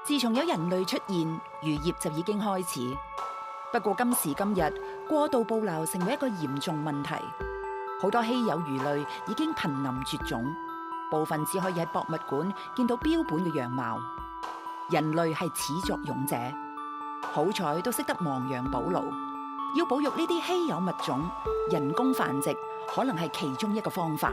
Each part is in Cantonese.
自從有人類出現，漁業就已經開始。不過今時今日，過度捕撈成為一個嚴重問題，好多稀有魚類已經瀕臨絕種，部分只可以喺博物館見到標本嘅樣貌。人類係始作俑者，好彩都識得亡羊補牢。要保育呢啲稀有物種，人工繁殖可能係其中一個方法。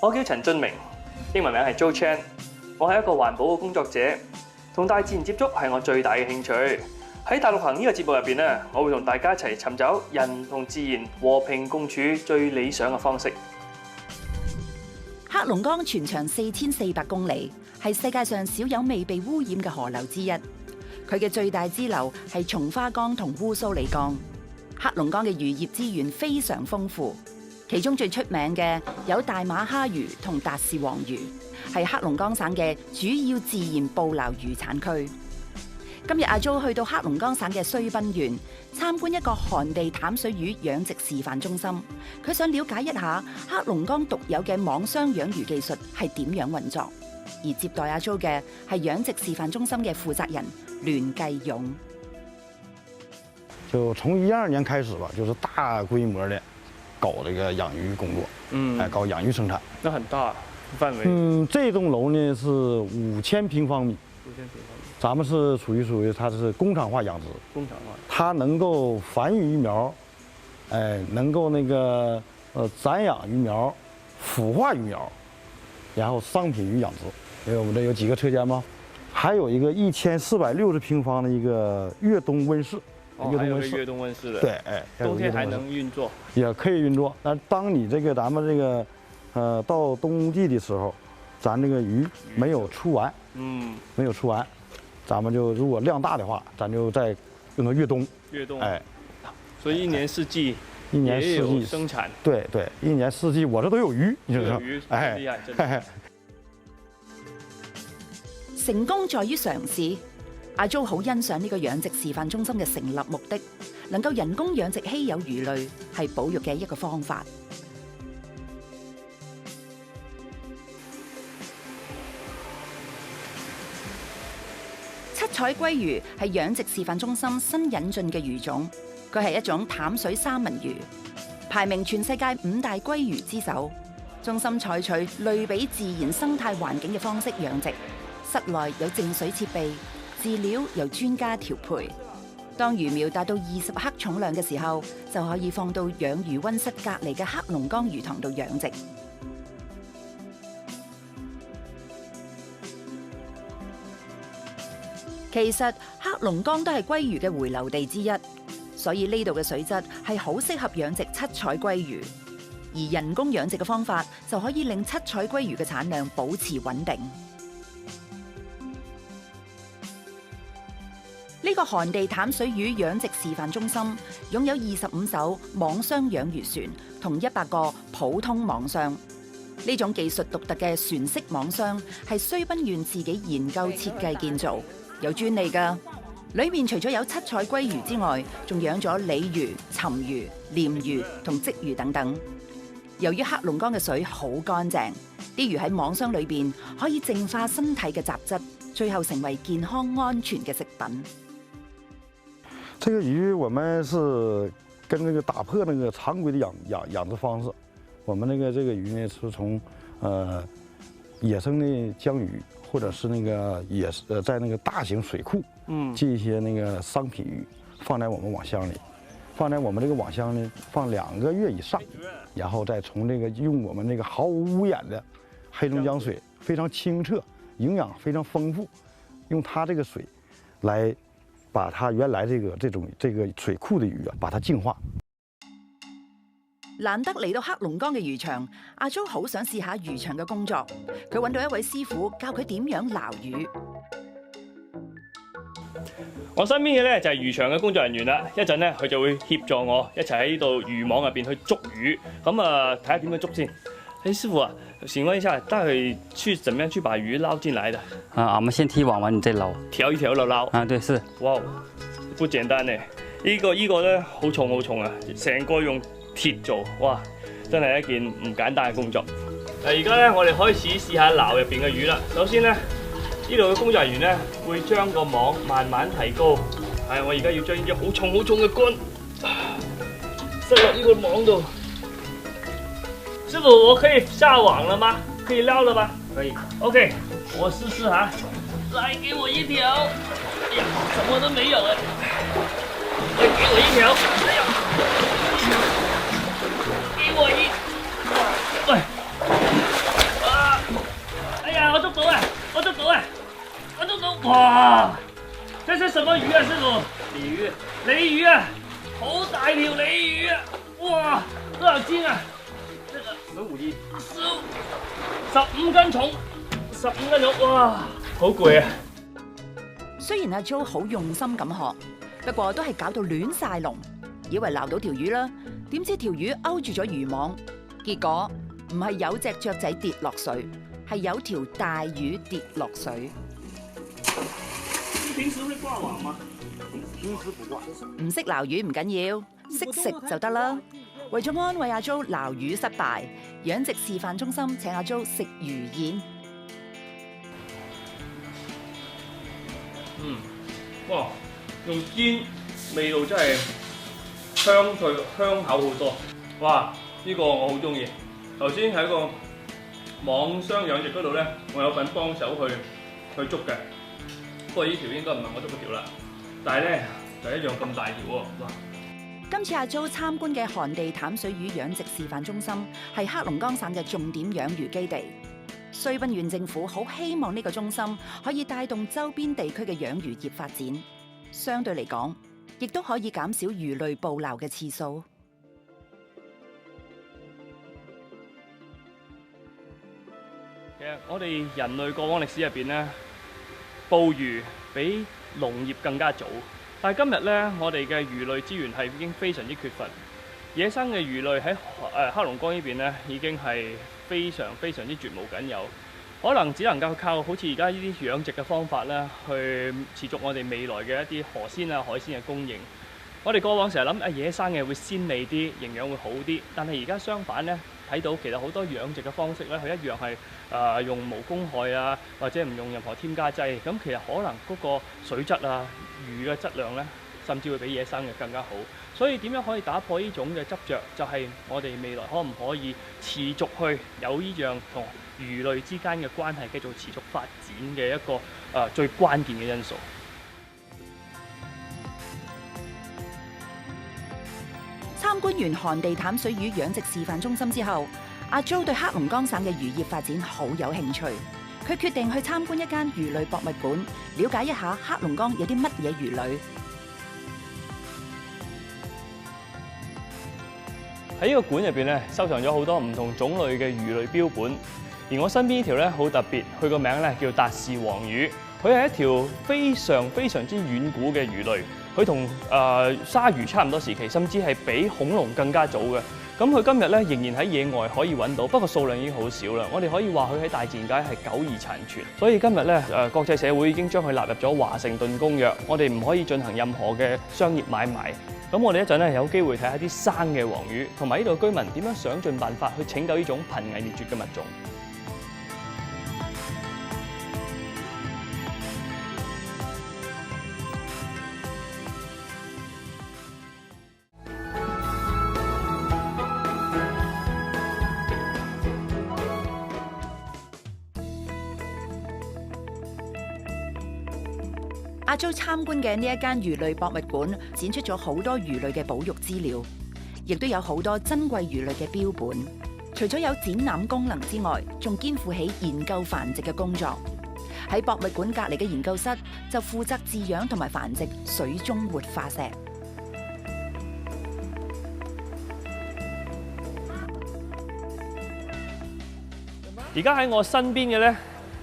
我叫陳俊明，英文名係 Joe Chan。我係一個環保嘅工作者，同大自然接觸係我最大嘅興趣。喺大陸行呢個節目入邊咧，我會同大家一齊尋找人同自然和平共處最理想嘅方式。黑龍江全長4400公里，係世界上少有未被污染嘅河流之一。佢嘅最大支流係松花江同烏蘇里江。黑龍江嘅漁業資源非常豐富。其中最出名嘅有大馬蝦魚同達氏黃魚，係黑龍江省嘅主要自然捕撈漁產區。今日阿 Jo 去到黑龍江省嘅綏濱縣參觀一個寒地淡水魚養殖示範中心，佢想了解一下黑龍江獨有嘅網箱養魚技術係點樣運作。而接待阿 Jo 嘅係養殖示範中心嘅負責人欒繼勇。就從2012年開始吧，就是大規模的搞這個養魚工作，搞養魚生產。那很大範圍。這棟樓呢是5000平方米。5000平方米。咱們是屬於它是工廠化養殖。工廠化。它能夠繁育魚苗，能夠那個展養魚苗，孵化魚苗，然後商品魚養殖。因為我們這有幾個車間嗎？還有一個1460平方的一個越冬溫室。還有個越冬溫室的，對，冬天還能運作，也可以運作。但當你這個咱們這個，到冬季的時候，咱這個魚沒有出完，沒有出完，咱們就如果量大的話，咱就再用到越冬。越冬，所以一年四季，也有生產。對，一年四季我這都有魚，你知道嗎？有魚，厲害，真的。成功在於嘗試。阿 Jo 好欣賞呢個養殖示範中心嘅成立目的，能夠人工養殖稀有魚類係保育嘅一個方法。七彩鮭魚係養殖示範中心新引進嘅魚種，佢係一種淡水三文魚，排名全世界5大鮭魚之首。中心採取類比自然生態環境嘅方式養殖，室內有淨水設備。飼料由專家調配，當魚苗達到20克重量嘅時候，就可以放到養魚溫室隔離嘅黑龍江魚塘度養殖。其實黑龍江都係鮭魚嘅回流地之一，所以呢度嘅水質係好適合養殖七彩鮭魚，而人工養殖嘅方法就可以令七彩鮭魚嘅產量保持穩定。呢個寒地淡水魚養殖示範中心擁有25艘網箱養魚船同100個普通網箱。呢種技術獨特嘅船式網箱係綏濱縣自己研究設計建造，有專利㗎。裏面除咗有七彩鮭魚之外，仲養咗鯉魚、鱘魚、鯰魚同鯽魚等等。由於黑龍江嘅水好乾淨，啲魚喺網箱裏邊可以淨化身體嘅雜質，最後成為健康安全嘅食品。這個魚我們是跟那個打破那個常規的養殖方式，我們這個魚呢是從野生的江魚，或者是那個在那個大型水庫，進一些那個商品魚放在我們網箱裏，放在我們這個網箱呢放2個月以上，然後再從這個用我們那個毫無污染的黑龍江水非常清澈，营養非常豐富，用它這個水來把它原來這個水庫的魚啊，把它淨化。難得嚟到黑龍江嘅漁場，阿 Jo 好想試下漁場嘅工作。佢揾到一位師傅教佢點樣撈魚。我身邊嘅咧就係漁場嘅工作人員啦，一陣咧佢就會協助我一齊喺呢度漁網入邊去捉魚。咁啊，睇下點樣捉先。師傅啊，請問一下，待會去怎麼樣去把魚撈進來的？啊，我們先踢網完，你再撈。條一條嚟撈。啊，對，是。哇，不簡單呢。呢個咧好重啊，成個用鐵做，哇，真係一件唔簡單嘅工作。而家咧，我哋開始試下撈入邊嘅魚啦。首先咧，呢度嘅工作人員咧會將個網慢慢提高。係，我而家要將呢隻好重嘅竿塞落呢個網度。師傅，我可以下網了嗎？可以撈了嗎？可以。OK， 我試試哈。來，給我一條。哎呀，什麼都沒有哎。來，給我一條。哎呀，給我一。喂。啊！哎呀，我捉到啊！我捉到啊！我捉到！哇！這是什麼魚啊，師傅？鯉魚。鯉魚啊！好大條鯉魚啊！哇！多少斤啊？這個15斤，15斤重，15斤重，哇，好攰啊！雖然阿 Jo 好用心咁學，不過都係搞到亂晒龍，以為撈到條魚啦，點知條魚勾住咗漁網，結果唔係有隻雀仔跌落水，係有條大魚跌落水。平時會掛網嗎？平時不掛。唔識撈魚唔緊要，識食就得啦。為咗安慰阿 Jo 撈魚失敗，養殖示範中心請阿 Jo 食魚宴。哇，用煎味道真係香脆香口好多。哇，呢個我好中意。頭先喺個網箱養殖嗰度咧，我有份幫手去捉嘅。不過呢條應該唔係我捉嗰條啦，但係咧就一樣咁大條喎。哇！今次阿 Jo 參觀嘅旱地淡水魚養殖示範中心係黑龍江省嘅重點養魚基地。綏賓縣政府好希望呢個中心可以帶動周邊地區嘅養魚業發展，相對嚟講，亦都可以減少魚類捕撈嘅次數。其實我哋人類過往歷史入邊咧，捕魚比農業更加早。但係今日咧，我哋嘅魚類資源係已經非常之缺乏，野生嘅魚類喺黑龍江呢邊咧已經係非常之絕無僅有，可能只能夠靠好似而家呢啲養殖嘅方法咧，去持續我哋未來嘅一啲河鮮啊、海鮮嘅供應。我哋過往成日諗野生嘅會鮮味啲，營養會好啲，但係而家相反咧，睇到其實好多養殖嘅方式咧，佢一樣係用無公害啊，或者唔用任何添加劑。咁其實可能嗰個水質啊、魚嘅質量咧，甚至會比野生嘅更加好。所以點樣可以打破呢種嘅執着，就係我哋未來可唔可以持續去有呢樣同魚類之間嘅關係繼續持續發展嘅一個最關鍵嘅因素。參觀完旱地淡水魚養殖示範中心之後，阿 Jo 對黑龍江省嘅漁業發展好有興趣。佢決定去參觀一間魚類博物館，了解一下黑龍江有啲乜嘢魚類。喺呢個館入邊咧，收藏咗好多唔同種類嘅魚類標本。而我身邊呢條咧好特別，佢個名咧叫達氏黃魚。佢係一條非常之遠古嘅魚類。佢同鯊魚差唔多時期，甚至係比恐龍更加早嘅。咁佢今日咧仍然喺野外可以揾到，不過數量已經好少啦。我哋可以話佢喺大自然界係久而殘存。所以今日咧國際社會已經將佢納入咗華盛頓公約，我哋唔可以進行任何嘅商業買賣。咁我哋一陣咧有機會睇下啲生嘅黃魚，同埋呢度居民點樣想盡辦法去拯救呢種瀕危滅絕嘅物種。阿 Jo 參觀嘅呢一間魚類博物館展出咗好多魚類嘅保育資料，亦都有好多珍貴魚類嘅標本。除咗有展覽功能之外，仲肩負起研究繁殖嘅工作。喺博物館隔離嘅研究室就負責飼養同埋繁殖水中活化石。而家喺我身邊嘅咧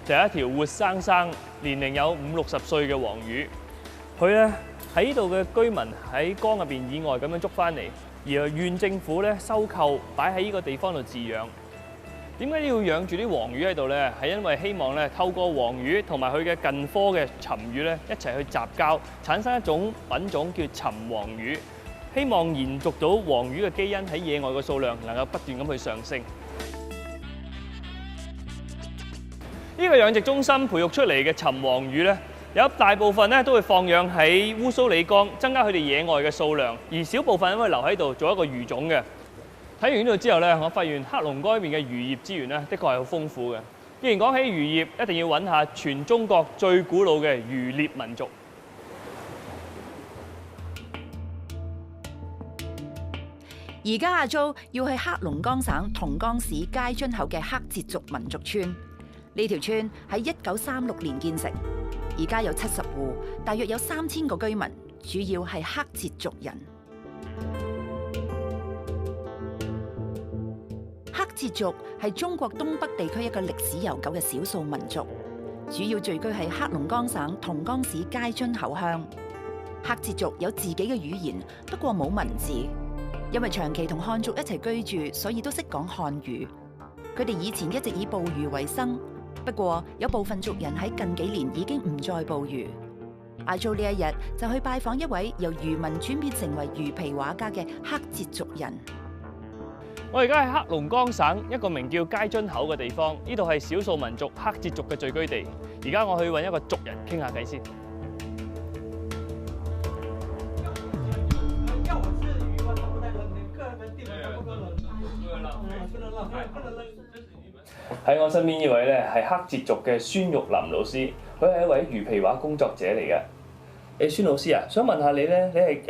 就係一條活生生、年齡有50-60歲嘅黃魚。佢咧喺呢度嘅居民喺江入邊以外咁樣捉翻嚟，而縣政府咧收購擺喺呢個地方度飼養。點解要養住啲黃魚喺度咧？係因為希望咧透過黃魚同埋佢嘅近科嘅鱘魚咧一齊去雜交，產生一種品種叫鱘黃魚，希望延續到黃魚嘅基因喺野外嘅數量能夠不斷咁去上升。呢個養殖中心培育出嚟嘅鱘黃魚咧，有一大部分咧都會放養喺烏蘇里江，增加佢哋野外嘅數量，而小部分會留喺度做一個魚種嘅。睇完呢度之後咧，我發現黑龍江呢邊嘅漁業資源咧，的確係好豐富嘅。既然講起漁業，一定要揾下全中國最古老嘅漁獵民族。而家阿 Jo 要去黑龍江省同江市街津口嘅黑節族民族村。呢條村喺1936年建成，而家有70戶，大約有3000個居民，主要係黑節族人。黑節族係中國東北地區一個歷史悠久嘅少數民族，主要聚居喺黑龍江省同江市街津口鄉。黑節族有自己嘅語言，不過冇文字，因為長期同漢族一齊居住，所以都識講漢語。佢哋以前一直以捕魚為生。不過有部分族人喺近幾年已經唔再捕魚。阿 Jo 呢一日就去拜訪一位由漁民轉變成為魚皮畫家嘅黑節族人。我而家喺黑龍江省一個名叫街津口嘅地方，呢度係少數民族黑節族嘅聚居地。而家我去揾一個族人傾下偈先。喺我身邊呢位咧係黑節族嘅孫玉林老師，佢係一位魚皮畫工作者嚟嘅。誒，孫老師啊，想問下你咧，你係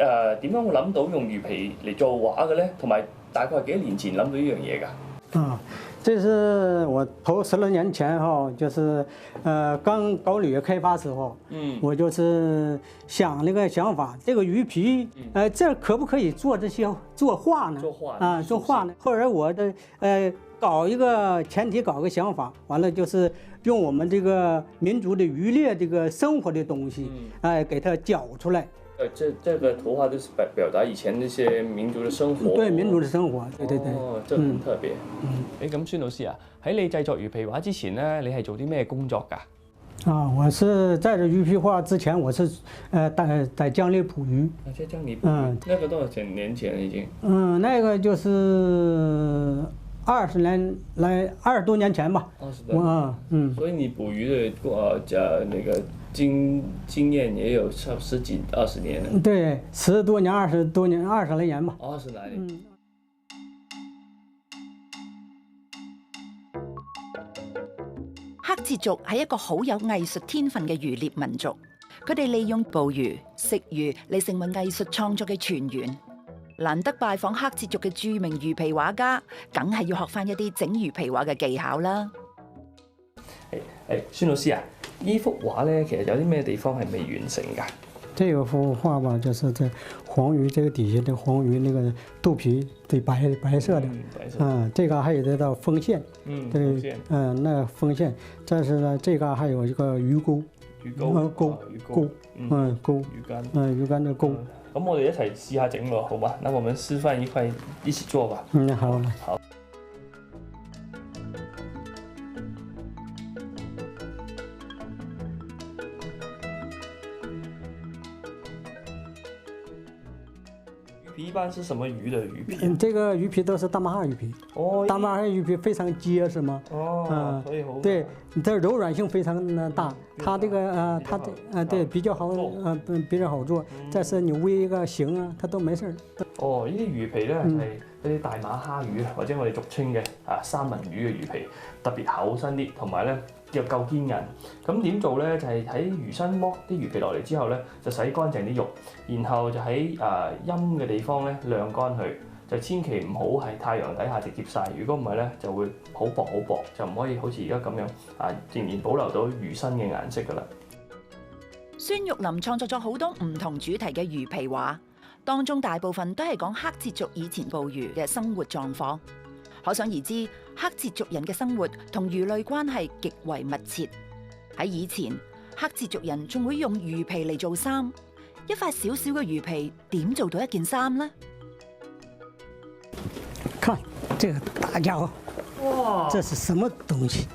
點樣諗到用魚皮嚟做畫嘅咧？同埋大概幾多年前諗到呢樣嘢㗎？啊，這是我頭10多年前哈，就是剛搞旅遊開發時候，我就是想那個想法，這個魚皮，這可不可以做這些作畫呢？做畫呢？後來我的搞一個前提，搞個想法，完了就是用我們這個民族的漁獵這個生活的東西，給它攪出來。這個圖畫都是表達以前那些民族的生活。對，民族的生活，對。哦，這很特別。咁孫老師啊，喺你製作魚皮畫之前咧，你係做啲咩工作㗎？啊，我是在這魚皮畫之前，我是在江裏捕魚。在江裏捕魚。那個多少年前已經？那個就是20多年前吧。20多年。所以你捕魚的那個經驗也有差不多10幾20年了。對，10多年、20多年、20來年吧。20來年。黑節族係一個好有藝術天分嘅漁獵民族，佢哋利用捕魚、食魚嚟成為藝術創作嘅泉源。難得拜訪黑節族嘅著名魚皮畫家，梗係要學翻一啲整魚皮畫嘅技巧啦。孫老師啊，呢幅畫咧，其實有啲咩地方係未完成㗎？這幅畫吧，就是這黃魚這個底下的黃魚那個肚皮對白色的，這個還有這道風線，對，那風線，但是呢，這個還有一個魚鈎，魚竿的鈎。咁我哋一齊試下整咯，好嗎？那我們示範一塊，一起做吧。好。好。一般是什麼魚的魚皮？這個魚皮都是大馬哈魚皮。哦。大馬哈魚皮非常結實嘛。哦。所以好。對，這柔軟性非常大。它這個對比較好比較好做。再是你煨一個形啊，它都沒事。哦，呢啲魚皮咧係嗰啲大馬哈魚或者我哋俗稱嘅三文魚嘅魚皮，特別厚身啲，同埋咧又夠堅韌。咁點做咧？就係喺魚身剝啲魚皮落嚟之後咧，就洗乾淨啲肉，然後就喺陰嘅地方咧晾乾佢，就千祈唔好係太陽底下直接曬。如果唔係咧，就會好薄，就唔可以好似而家咁樣仍然保留到魚身嘅顏色㗎啦。孫玉林創作咗好多唔同主題嘅魚皮畫，當中大部分都係講黑節族以前捕魚嘅生活狀況。可想而知，黑節族人嘅生活同魚類關係極為密切。喺以前，黑節族人仲會用魚皮嚟做衫。一塊小小嘅魚皮點做到一件衫呢？看這個大家伙，哇！這是什麼東西？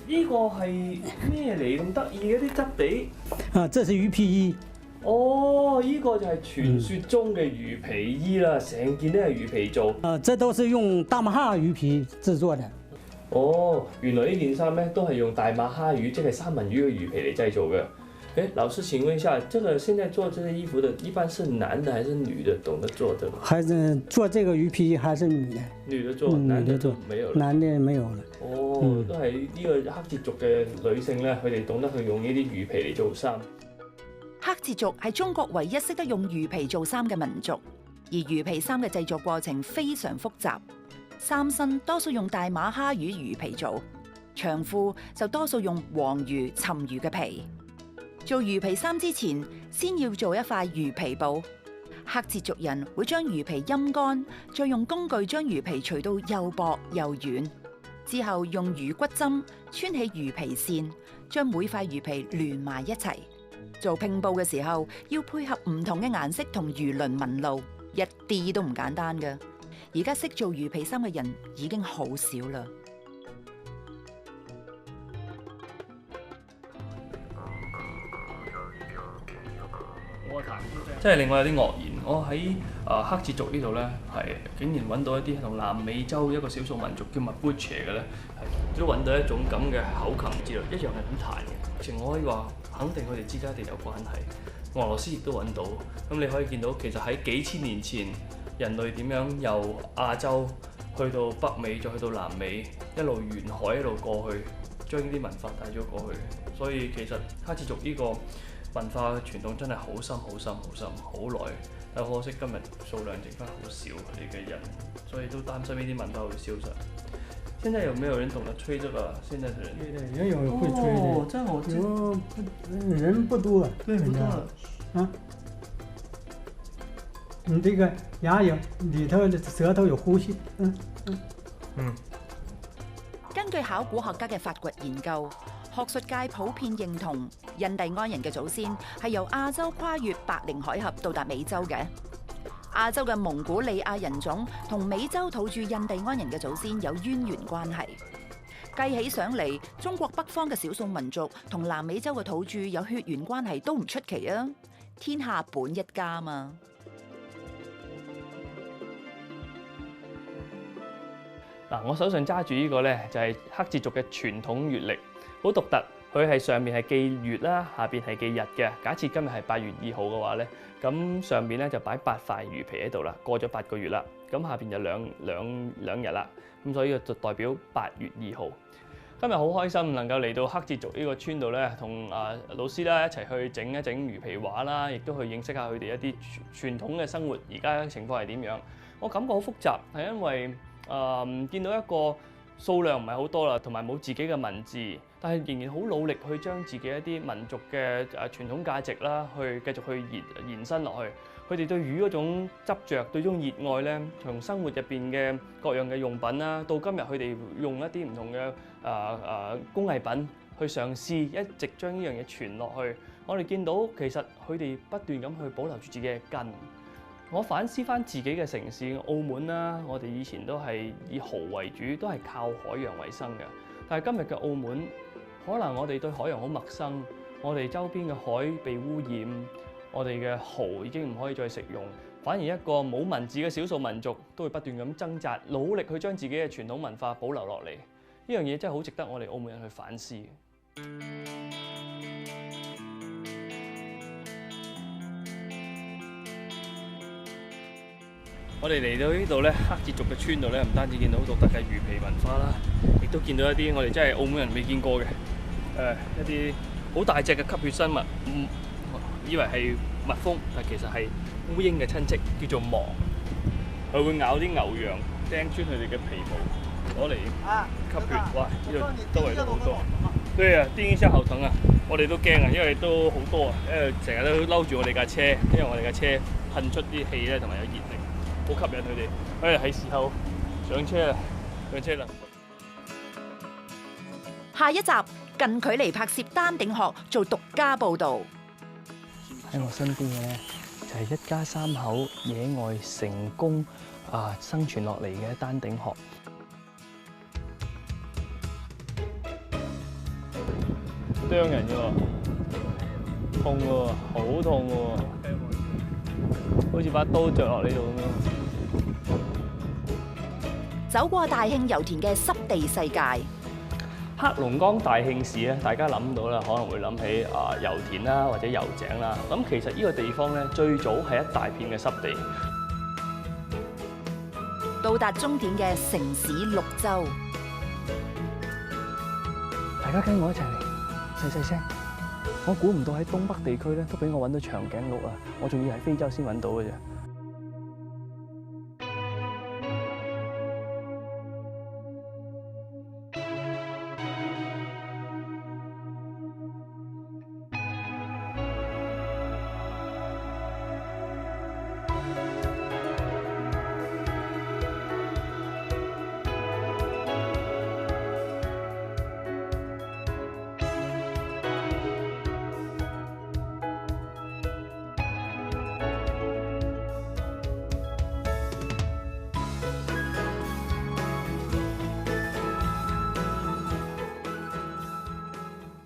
呢個係咩嚟咁得意嘅啲質地？啊，這是魚皮衣。哦，呢個就係傳說中嘅魚皮衣啦，成件都係魚皮做。這都是用大馬哈魚皮製作的。哦，原來呢件衫咧都係用大馬哈魚，即係三文魚嘅魚皮嚟製造嘅。誒，老師請問一下，這個現在做這些衣服的，一般是男的還是女的懂得做的？還是做這個魚皮還是女的？女的做，男的做沒有了。男的沒有了。哦，都係呢個黑節族嘅女性咧，佢哋懂得去用呢啲魚皮嚟做衫。黑節族係中國唯一識得用魚皮做衫嘅民族，而魚皮衫嘅製作過程非常複雜。衫身多數用大馬哈魚魚皮做，長褲就多數用黃魚、鱘魚嘅皮。做魚皮衫之前，先要做一塊魚皮布。黑節族人會將魚皮陰乾，再用工具將魚皮除到又薄又軟，之後用魚骨針穿起魚皮線，將每塊魚皮連埋一齊。做拼布嘅時候，要配合唔同嘅顏色同魚鱗紋路，一啲都唔簡單㗎。而家識做魚皮衫嘅人已經好少啦。即係另外有啲愕然，我喺黑節族呢度咧，係竟然揾到一啲同南美洲一個少數民族叫馬布切嘅咧，係都揾到一種咁嘅口琴之類，一樣係咁彈嘅。其實我可以話肯定佢哋之間一定有關係。俄羅斯亦都揾到，咁你可以見到其實喺幾千年前，人類點樣由亞洲去到北美，再去到南美，一路沿海一路過去，將呢啲文化帶咗過去。所以其實黑節族呢個文化嘅傳統真係好深、好深、好深、好耐，但可惜今日數量剩翻好少佢哋嘅人，所以都擔心呢啲文化會消失。現在有沒有人懂得吹這個？現在的人也有會吹的。哦，這我人不多，對不多啊。你這個牙有裏頭的舌頭有呼吸，根據考古學家嘅發掘研究，學術界普遍認同印第安人嘅祖先係由亞洲跨越白令海峽到達美洲嘅。亞洲嘅蒙古利亞人種同美洲土著印第安人嘅祖先有淵源關係。計起上嚟，中國北方嘅少數民族同南美洲嘅土著有血緣關係都唔出奇啊！天下本一家嘛。嗱，我手上揸住呢個咧就係黑節族嘅傳統月曆，好獨特。佢係上面係記月啦，下邊係記日嘅。假設今日係8月2號嘅話咧，咁上邊咧就擺8塊魚皮喺度啦，過咗8個月啦。咁下邊就兩日啦，咁所以就代表8月2號。今日好開心能夠嚟到黑節族呢個村度咧，同老師啦一齊去整一整魚皮畫啦，亦都去認識下佢哋一啲傳統嘅生活。而家情況係點樣？我感覺好複雜，係因為見到一個數量唔係好多啦，同埋冇自己嘅文字，但係仍然好努力去將自己一啲民族嘅傳統價值啦，去繼續去延伸落去。佢哋對魚嗰種執着，對種熱愛咧，從生活入邊嘅各樣嘅用品啦，到今日佢哋用一啲唔同嘅工藝品去嘗試，一直將呢樣嘢傳落去。我哋見到其實佢哋不斷咁去保留住自己嘅根。我反思翻自己嘅城市澳門啦，我哋以前都係以蠔為主，都係靠海洋為生嘅。但係今日嘅澳門，可能我哋對海洋好陌生，我哋周邊嘅海被污染，我哋嘅蠔已經唔可以再食用，反而一個冇文字嘅少數民族都會不斷咁掙扎，努力去將自己嘅傳統文化保留落嚟。呢樣嘢真係好值得我哋澳門人去反思。我哋嚟到呢度咧，黑節族嘅村度咧，唔單止見到好獨特嘅魚皮文化啦，亦都見到一啲我哋真係澳門人未見過嘅一啲好大隻嘅吸血生物，以為係蜜蜂，但其實係烏蠅嘅親戚，叫做虻。佢會咬啲牛羊，釘穿佢哋嘅皮毛，攞嚟吸血。哇！呢度周圍都好多。對啊，叮一聲後疼啊！我哋都驚啊，因為都好多啊，因為成日都嬲住我哋架車，因為我哋架車噴出啲氣咧，同埋有熱力，好吸引佢哋。係時候上車啦，上車啦！下一集近距離拍攝丹頂鶴做獨家報導。喺我身邊嘅咧就係一家3口野外成功生存落嚟嘅丹頂鶴。啄人嘅喎，痛嘅喎，好痛嘅喎，好似把刀著落呢度咁樣。走過大慶油田嘅濕地世界，黑龍江大慶市咧，大家諗到啦，可能會諗起油田啦，或者油井啦。咁其實呢個地方咧，最早係一大片嘅濕地。到達終點嘅城市綠洲，大家跟我一齊嚟，細細聲。我估唔到喺東北地區咧，都俾我揾到長頸鹿啊！我仲以為喺非洲先揾到嘅啫。